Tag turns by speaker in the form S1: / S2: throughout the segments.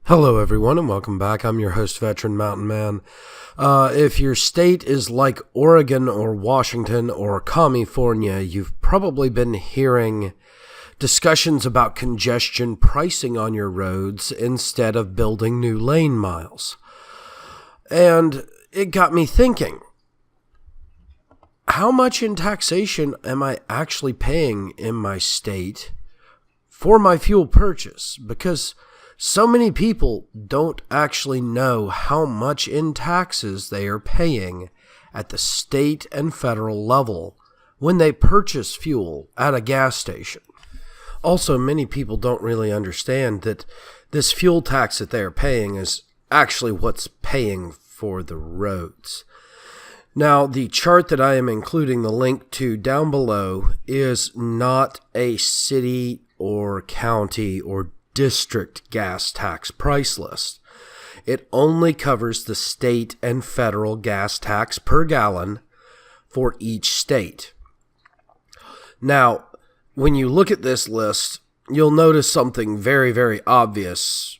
S1: Hello, everyone, and welcome back. I'm your host, Veteran Mountain Man. If your state is like Oregon or Washington or California, you've probably been hearing discussions about congestion pricing on your roads instead of building new lane miles. And it got me thinking, how much in taxation am I actually paying in my state for my fuel purchase? Because so many people don't actually know how much in taxes they are paying at the state and federal level when they purchase fuel at a gas station. Also, many people don't really understand that this fuel tax that they are paying is actually what's paying for the roads. Now, the chart that I am including the link to down below is not a city or county or district gas tax price list. It only covers the state and federal gas tax per gallon for each state. Now, when you look at this list, you'll notice something very, very obvious.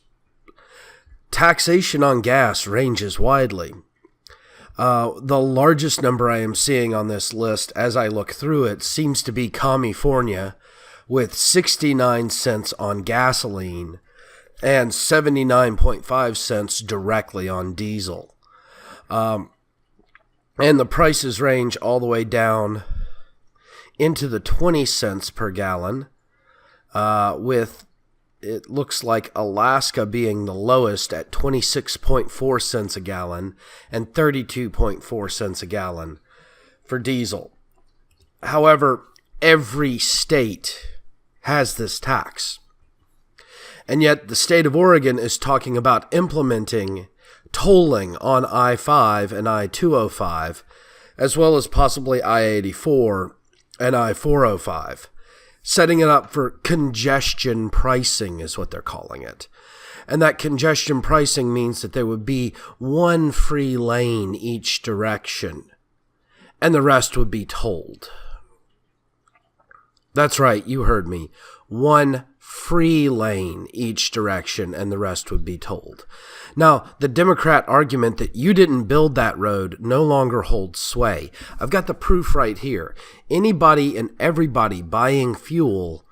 S1: Taxation on gas ranges widely. The largest number I am seeing on this list as I look through it seems to be California, with 69 cents on gasoline and 79.5 cents directly on diesel. And the prices range all the way down into the 20 cents per gallon, with it looks like Alaska being the lowest at 26.4 cents a gallon and 32.4 cents a gallon for diesel. However, every state has this tax. And yet the state of Oregon is talking about implementing tolling on I-5 and I-205, as well as possibly I-84 and I-405. Setting it up for congestion pricing is what they're calling it. And that congestion pricing means that there would be one free lane each direction, and the rest would be tolled. That's right, you heard me. One free lane each direction, and the rest would be tolled. Now, the Democrat argument that you didn't build that road no longer holds sway. I've got the proof right here. Anybody and everybody buying fuel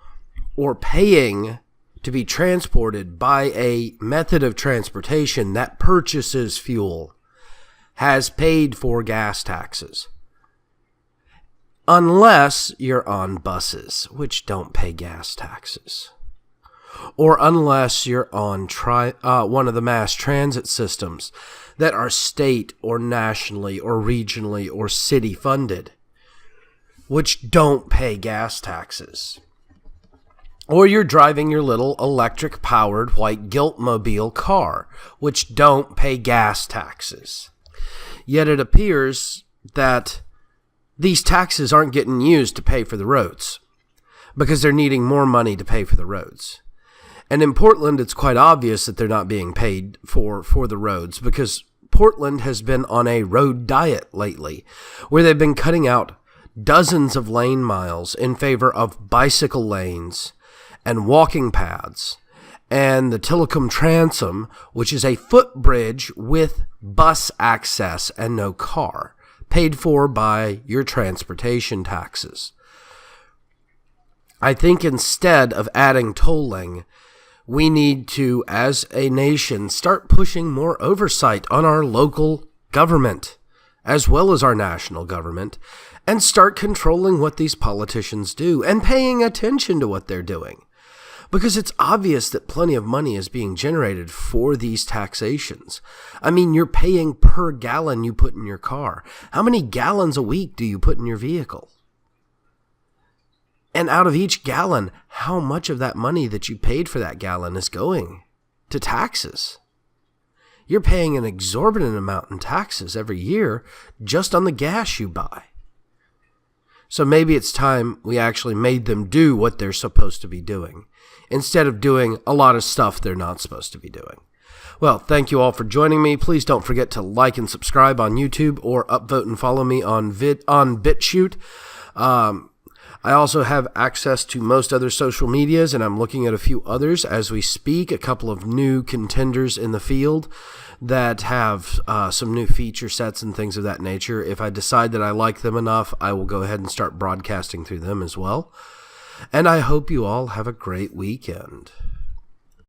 S1: or paying to be transported by a method of transportation that purchases fuel has paid for gas taxes. Unless you're on buses, which don't pay gas taxes. Or unless you're on one of the mass transit systems that are state or nationally or regionally or city funded, which don't pay gas taxes. Or you're driving your little electric powered white Guiltmobile car, which don't pay gas taxes. Yet it appears that these taxes aren't getting used to pay for the roads because they're needing more money to pay for the roads. And in Portland, it's quite obvious that they're not being paid for the roads because Portland has been on a road diet lately where they've been cutting out dozens of lane miles in favor of bicycle lanes and walking paths and the Tillicum Transom, which is a footbridge with bus access and no car, paid for by your transportation taxes. I think instead of adding tolling, we need to, as a nation, start pushing more oversight on our local government, as well as our national government, and start controlling what these politicians do and paying attention to what they're doing. Because it's obvious that plenty of money is being generated for these taxations. I mean, you're paying per gallon you put in your car. How many gallons a week do you put in your vehicle? And out of each gallon, how much of that money that you paid for that gallon is going to taxes? You're paying an exorbitant amount in taxes every year just on the gas you buy. So maybe it's time we actually made them do what they're supposed to be doing, instead of doing a lot of stuff they're not supposed to be doing. Well, thank you all for joining me. Please don't forget to like and subscribe on YouTube or upvote and follow me on BitChute. I also have access to most other social medias, and I'm looking at a few others as we speak, a couple of new contenders in the field that have some new feature sets and things of that nature. If I decide that I like them enough, I will go ahead and start broadcasting through them as well. And I hope you all have a great weekend.